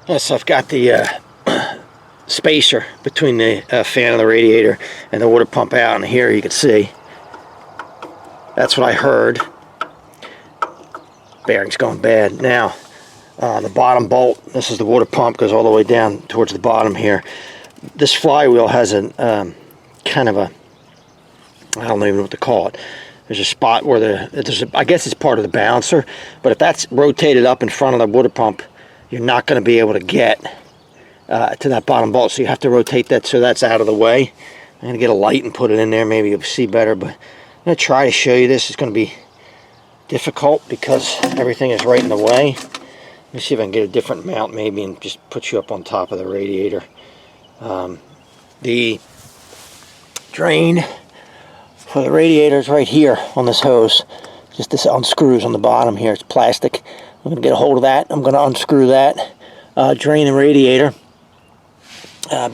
Yes, I've got the spacer between the fan of the radiator and the water pump out, and here you can see that's what I heard. Bearing's going bad. Now the bottom bolt, this is the water pump, goes all the way down towards the bottom here. This flywheel has a kind of a, I don't even know what to call it. There's a spot where I guess it's part of the balancer, but if that's rotated up in front of the water pump, you're not going to be able to get to that bottom bolt, so you have to rotate that so that's out of the way. I'm going to get a light and put it in there, maybe you'll see better, but I'm going to try to show you this. It's going to be difficult because everything is right in the way. Let me see if I can get a different mount maybe and just put you up on top of the radiator. The drain for the radiator is right here on this hose. Just this unscrews on the bottom here. It's plastic. I'm going to get a hold of that. I'm going to unscrew that. Drain the radiator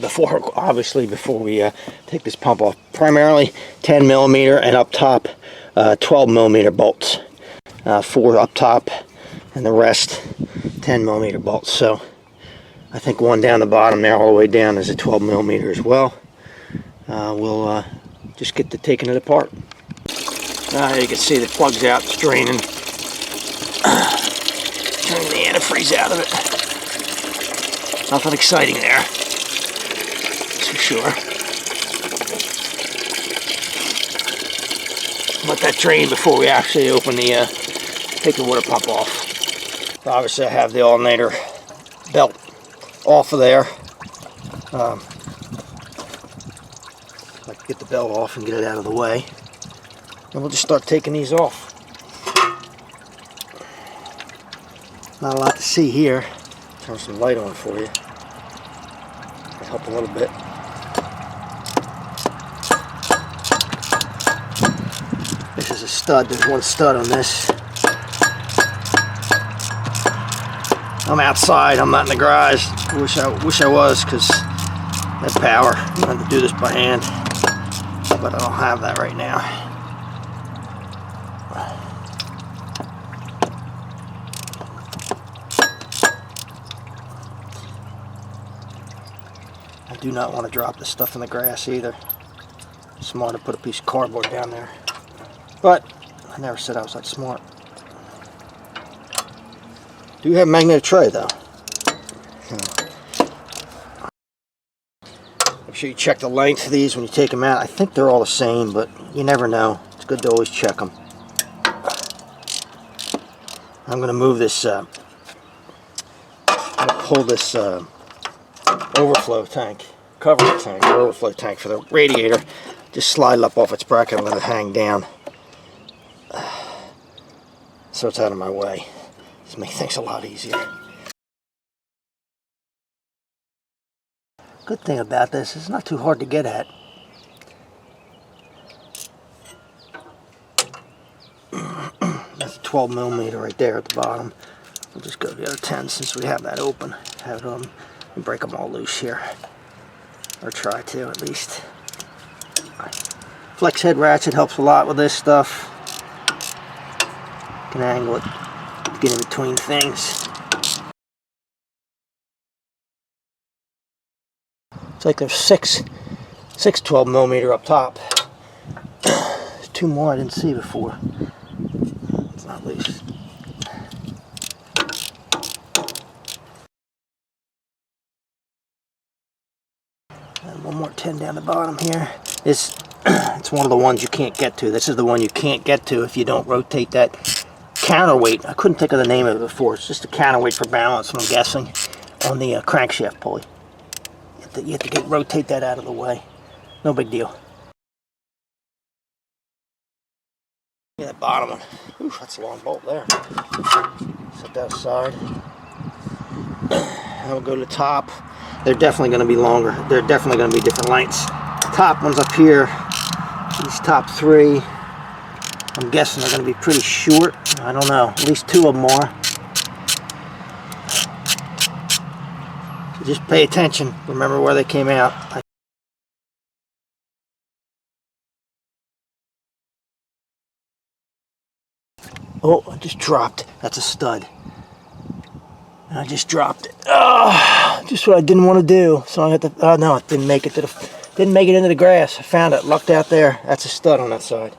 before we take this pump off. Primarily 10 millimeter and up top 12 millimeter bolts. 4 up top and the rest 10 millimeter bolts. So I think one down the bottom there all the way down is a 12 millimeter as well. We'll just get to taking it apart. You can see the plug's out, it's draining. Turning the antifreeze out of it. Nothing exciting there, that's for sure. Let that drain before we actually open the take the water pump off. Obviously, I have the alternator belt off of there. I can get the belt off and get it out of the way, and we'll just start taking these off. Not a lot to see here. Turn some light on for you. It'll help a little bit. This is a stud. There's one stud on this. I'm outside. I'm not in the garage. Wish I was, because that power. I'm going to do this by hand, but I don't have that right now. I do not want to drop this stuff in the grass either. Smart to put a piece of cardboard down there, but I never said I was that smart. Do have a magnetic tray though. Make sure you check the length of these when you take them out. I think they're all the same, but you never know. It's good to always check them. I'm going to move this, I'm going to pull this overflow tank, cover tank, or overflow tank for the radiator. Just slide it up off its bracket and let it hang down, so it's out of my way. Just make things a lot easier. Good thing about this is it's not too hard to get at. That's a 12 millimeter right there at the bottom. We'll just go to the other 10 since we have that open. Have them and break them all loose here, or try to at least. Flex head ratchet helps a lot with this stuff. You can angle it, get in between things. It's like there's six 12 millimeter up top. There's 2 more I didn't see before. It's not loose. And one more 10 down the bottom here. It's one of the ones you can't get to. This is the one you can't get to if you don't rotate that counterweight. I couldn't think of the name of it before. It's just a counterweight for balance, I'm guessing, on the crankshaft pulley. You have to rotate that out of the way. No big deal. Yeah, that bottom one. Ooh, that's a long bolt there. Set that aside. And we'll go to the top. They're definitely going to be longer. They're definitely going to be different lengths. Top one's up here. These top 3, I'm guessing they're going to be pretty short. I don't know. At least 2 of them are. So just pay attention. Remember where they came out. Oh, I just dropped. That's a stud. I just dropped it. Oh, just what I didn't want to do. So I had to. Oh no, it didn't make it to the. Didn't make it into the grass. I found it. Lucked out there. That's a stud on that side.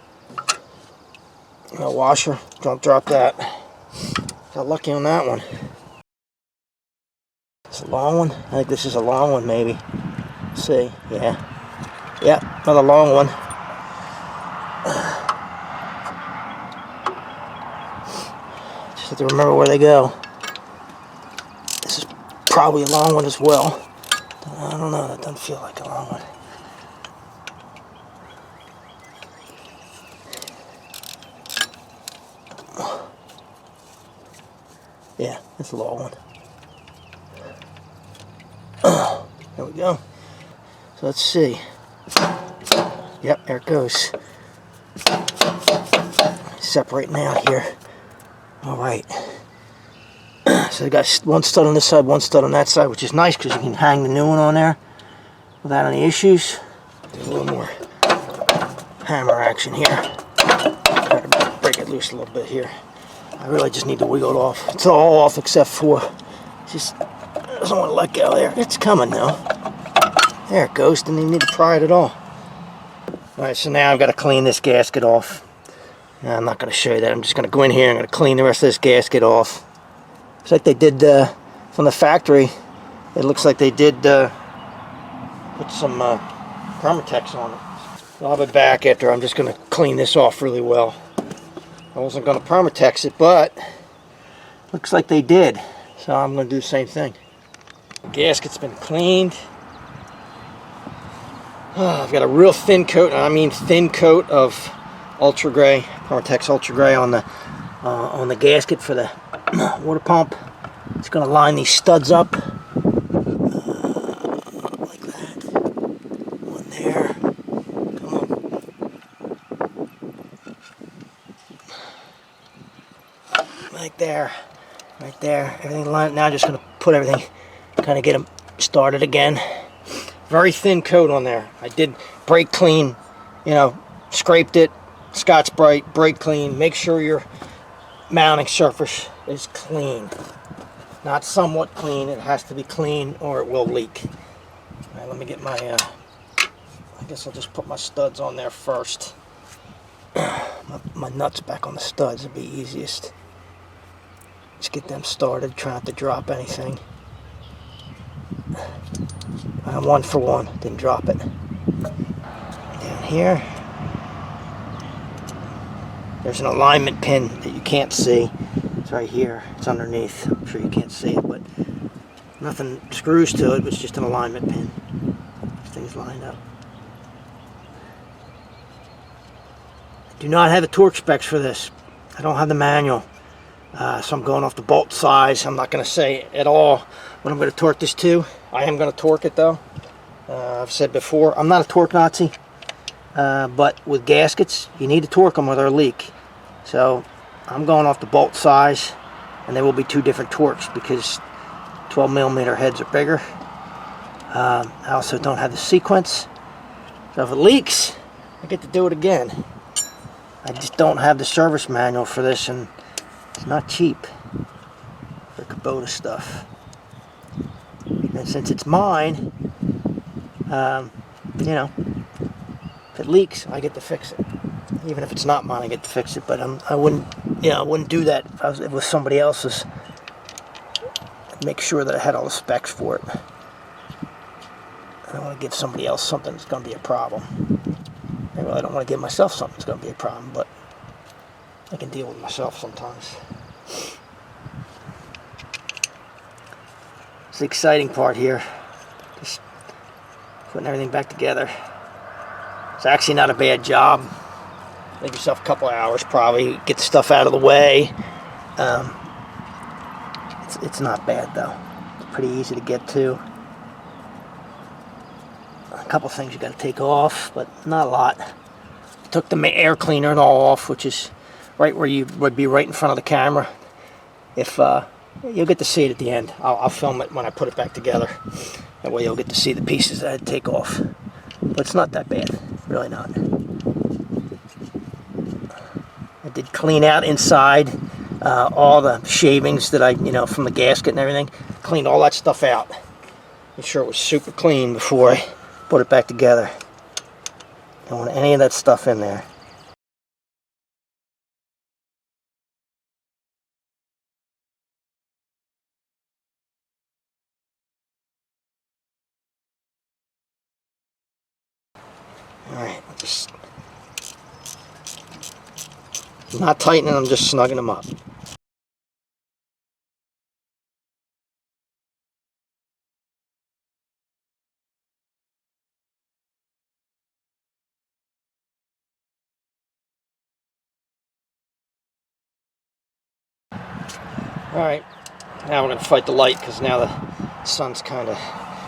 A washer. Don't drop that. Got lucky on that one. It's a long one. I think this is a long one, maybe. Let's see. Yeah. Yep. Another long one. Just have to remember where they go. This is probably a long one as well. I don't know. That doesn't feel like a long one. Yeah, it's a long one. There we go. So let's see. Yep, there it goes. Separating out here. All right. So I got one stud on this side, one stud on that side, which is nice because you can hang the new one on there without any issues. Do a little more hammer action here. Try to break it loose a little bit here. I really just need to wiggle it off. It's all off except for just doesn't want to let go there. It's coming though. There it goes. Didn't even need to pry it at all. Alright, so now I've got to clean this gasket off. Now, I'm not going to show you that. I'm just going to go in here and I'm going to clean the rest of this gasket off. Looks like they did from the factory. It looks like they did put some Permatex on it. So I'll be back after. I'm just going to clean this off really well. I wasn't going to Permatex it, but looks like they did. So I'm going to do the same thing. The gasket's been cleaned. I've got a real thin coat, and I mean thin coat of Ultra Gray, Permatex Ultra Gray on the gasket for the water pump. It's going to line these studs up like that. One there. Come on. Right there. Right there. Everything lined. Now I'm just going to put everything, kind of get them started again. Very thin coat on there. I did brake clean, you know, scraped it, Scotch-Brite, brake clean. Make sure your mounting surface is clean. Not somewhat clean, it has to be clean or it will leak. All right, let me get my, I guess I'll just put my studs on there first. my nuts back on the studs would be easiest. Let's get them started, try not to drop anything. One for one, didn't drop it. Down here, there's an alignment pin that you can't see. It's right here, it's underneath. I'm sure you can't see it, but nothing screws to it, but it's just an alignment pin. Things lined up. I do not have the torque specs for this. I don't have the manual. So I'm going off the bolt size. I'm not going to say at all what I'm going to torque this to. I am going to torque it though. I've said before, I'm not a torque Nazi, but with gaskets, you need to torque them or they'll leak. So I'm going off the bolt size, and there will be two different torques because 12mm heads are bigger. I also don't have the sequence, so if it leaks, I get to do it again. I just don't have the service manual for this, and it's not cheap for Kubota stuff. And since it's mine, you know, if it leaks, I get to fix it. Even if it's not mine, I get to fix it. But I wouldn't, you know, I wouldn't do that if it was somebody else's. I'd make sure that I had all the specs for it. I don't want to give somebody else something that's going to be a problem. Maybe I don't want to give myself something that's going to be a problem, but I can deal with myself sometimes. It's the exciting part here. Just putting everything back together. It's actually not a bad job. Give yourself a couple of hours probably. Get the stuff out of the way. It's not bad though. It's pretty easy to get to. A couple things you got to take off, but not a lot. Took the air cleaner and all off, which is right where you would be right in front of the camera. If you'll get to see it at the end. I'll film it when I put it back together. That way you'll get to see the pieces that I had to take off. But it's not that bad, really not. I did clean out inside all the shavings that I, from the gasket and everything. Cleaned all that stuff out. Made sure it was super clean before I put it back together. Don't want any of that stuff in there. Alright, just not tightening them, just snugging them up. Alright, now we're going to fight the light because now the sun's kind of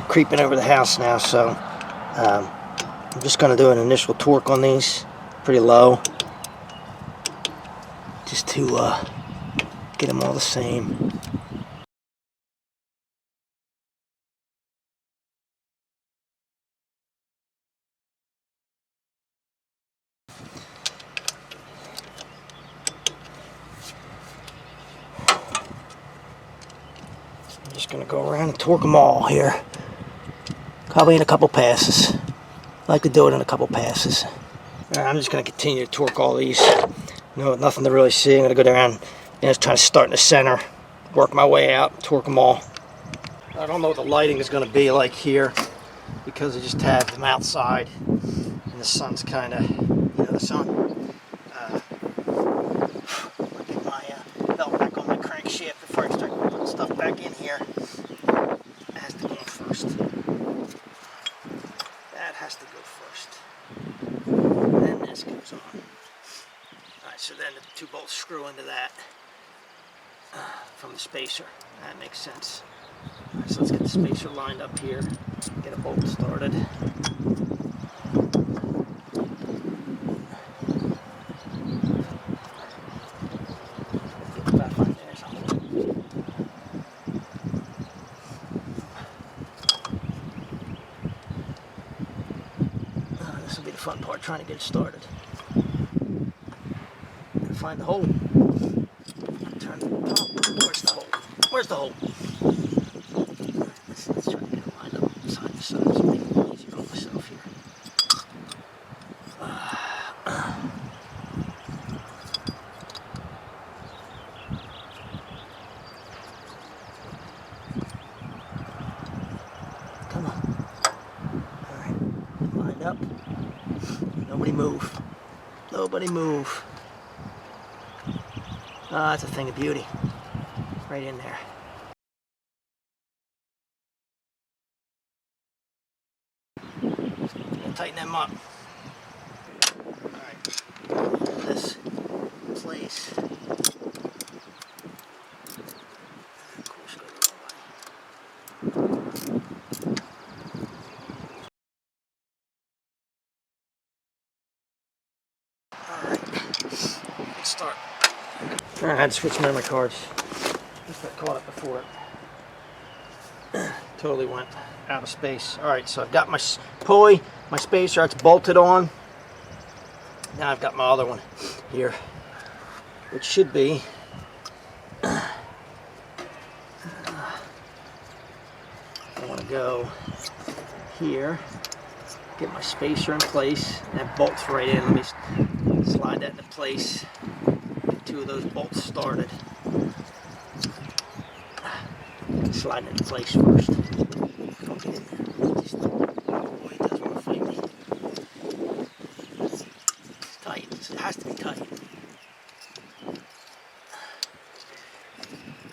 creeping over the house now, so I'm just going to do an initial torque on these, pretty low, just to get them all the same. I'm just going to go around and torque them all here, probably in a couple passes. I like to do it in a couple passes. I'm just going to continue to torque all these. Nothing to really see. I'm going to go down and just try to start in the center, work my way out, torque them all. I don't know what the lighting is going to be like here because I just have them outside and the sun's kind of, the sun. Get my belt back on my crankshaft before I start putting stuff back in here. That has to go first. That has to go first. Then this goes on. Alright, so then the two bolts screw into that from the spacer. That makes sense. Alright, so let's get the spacer lined up here. Get a bolt started. Get the back on there. This will be the fun part, trying to get it started. Find the hole. Turn the top. Where's the hole? Where's the hole? Let's try to get it lined up side to side so make it a little easier on myself here. Come on. Alright. Lined up. Nobody move. Nobody move. Ah, that's a thing of beauty. Right in there. Tighten them up. Alright. This place. Of course, go the wrong way. Alright. Let's start. I had to switch memory cards. Just got caught up before it totally went out of space. Alright, so I've got my pulley, my spacer, it's bolted on. Now I've got my other one here, which should be I want to go here, get my spacer in place. That bolts right in. Let me slide that into place. Get two of those bolts started. Slide it into place first. Don't get in there. Just, boy, it does want to fight me. It's tight. It has to be tight.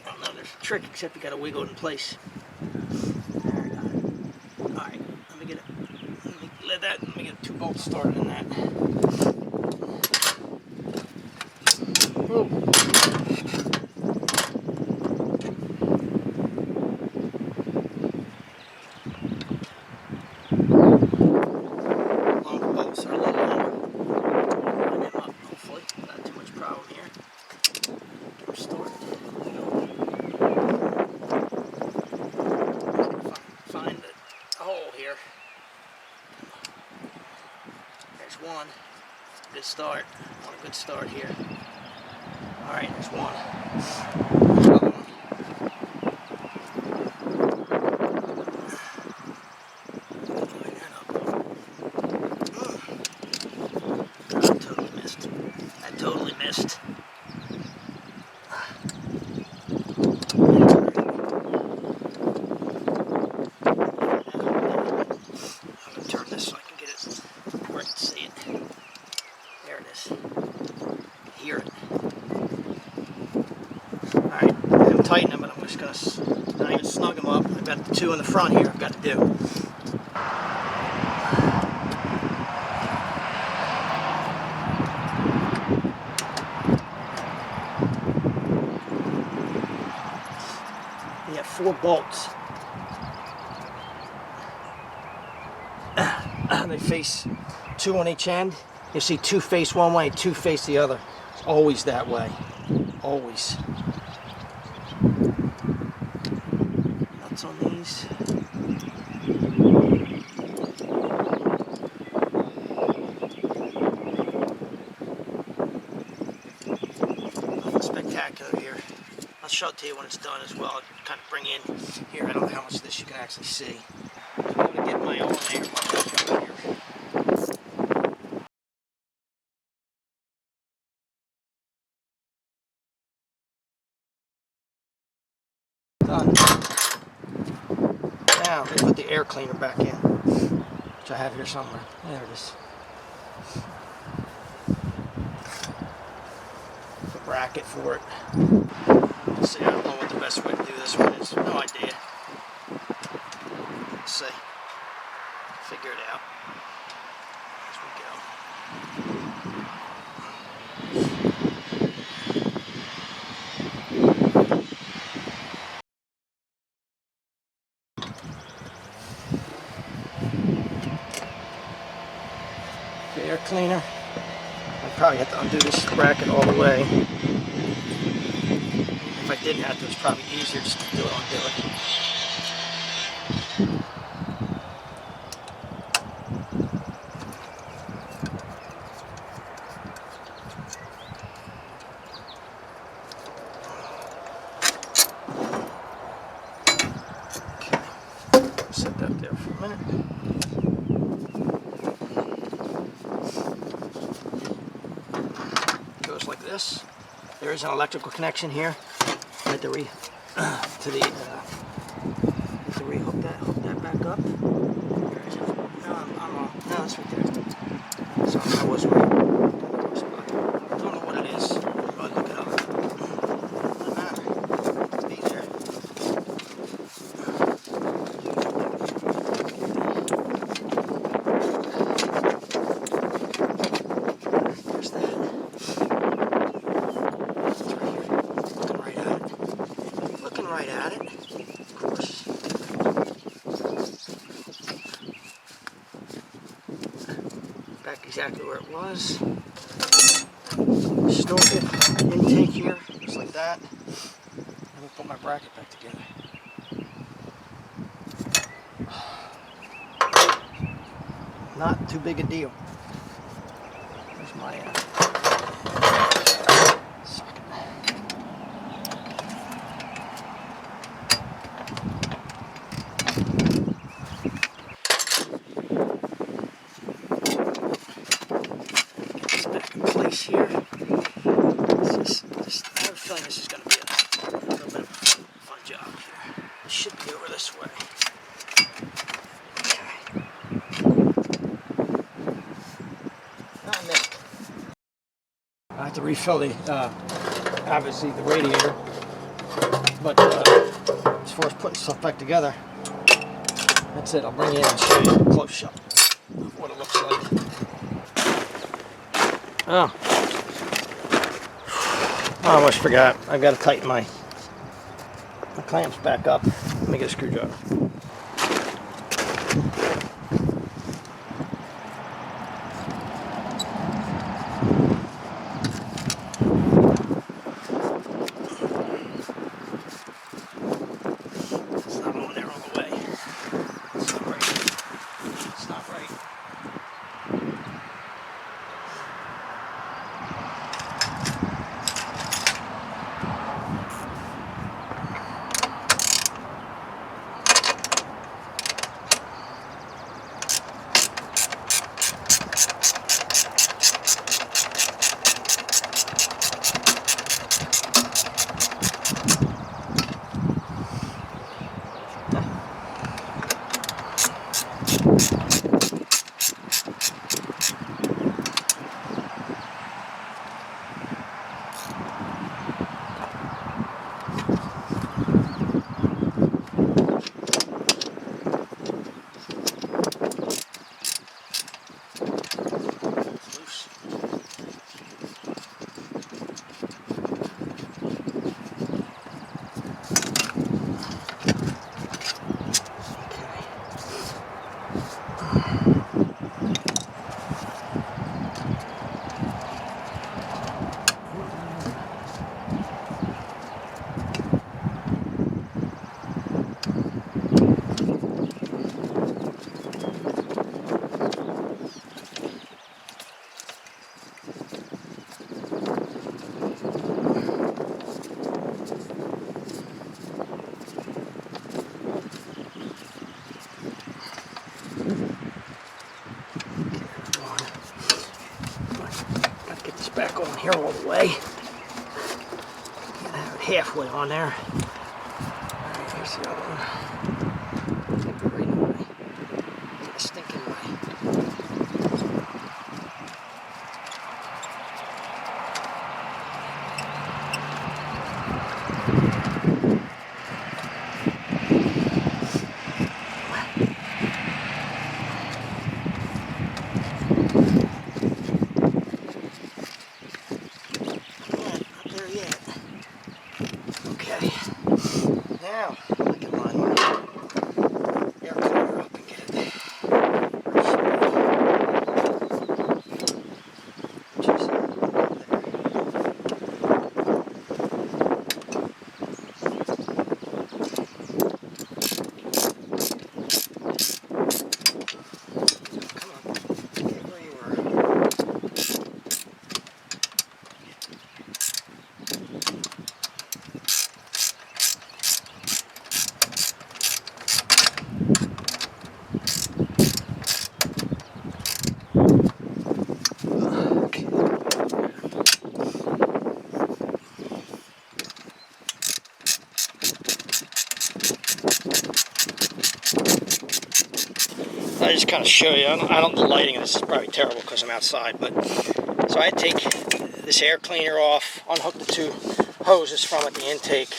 I don't know. There's a trick, except you got to wiggle it in place. There, got it. All right. Let me get it. Let me get two bolts started in that. Whoa. One. Good start. On a good start here. Alright, there's one. Another one. Totally missed. I totally missed. I'm going to turn this so I can get it where I can see it. There it is. Hear it. Alright, I'm tightening them, but I'm just going to not even snug them up. I've got the two in the front here I've got to do. You have 4 bolts. They face 2 on each end. You see 2 face one way, 2 face the other. It's always that way. Always. Nuts on these. Nothing spectacular here. I'll show it to you when it's done as well. I'll kind of bring in here. I don't know how much of this you can actually see. I'm going to get my own here. Done. Now we put the air cleaner back in, which I have here somewhere. There it is. The bracket for it. Let's see, I don't know what the best way to do this one is. No idea. Let's see. Figure it out as we go. The air cleaner. I probably have to undo this bracket all the way. If I didn't have to, it's probably easier just to do it, undo it. Okay, set that there for a minute. Goes like this. There is an electrical connection here. I have to hook that back up. Where is it? No, I'm wrong. No, it's right there. So I was right. I don't know what it is. I'll probably look it up. Doesn't matter. It's easier. There's that. It's right here. Looking right at it. Of course. Back exactly where it was. Snorkel intake here, just like that. And we'll put my bracket back together. Not too big a deal. There's my socket. Place here. I have a feeling this is going to be a little bit of a fun job here. It should be over this way. Okay. I missed. I have to refill the, obviously the radiator, but as far as putting stuff back together, that's it. I'll bring you in and show you a close-up of what it looks like. Oh, I almost forgot. I've got to tighten my clamps back up. Let me get a screwdriver. It's not going there all the way. It's not right. It's not right. Back on here all the way. Gotta have it halfway on there. Alright, here's the other one. Right in the way. Get a stinking way. Now I can line my air cleaner up and get it. Just there. Come on, get where you were. I just kind of show you. I don't. The lighting of this is probably terrible because I'm outside, but so I take this air cleaner off, unhook the two hoses from it, the intake,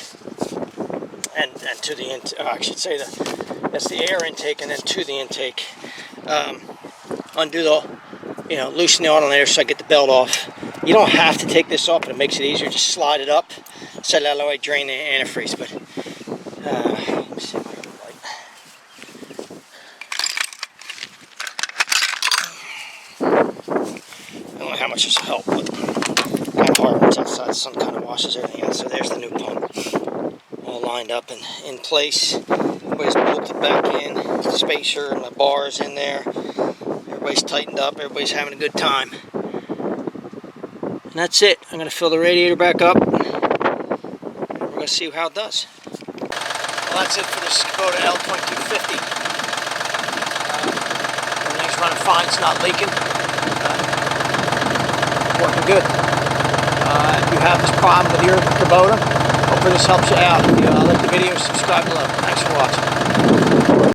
and to the I should say that's the air intake, and then to the intake. Undo the, loosen the alternator so I get the belt off. You don't have to take this off, but it makes it easier. Just slide it up, set it out of the way, drain the antifreeze. But let me see if I can light. I don't know how much this will help, but kind of hard when it's outside. The sun kind of washes everything out. So there's the new pump, all lined up and in place. Everybody's bolted back in. The spacer and the bars in there. Everybody's tightened up. Everybody's having a good time. And that's it. I'm going to fill the radiator back up. We're going to see how it does. Well, that's it for this Kubota L2250. Everything's running fine. It's not leaking. Working good. If you have this problem with your Kubota, hopefully this helps you out. If you like the video, subscribe below. Thanks for watching.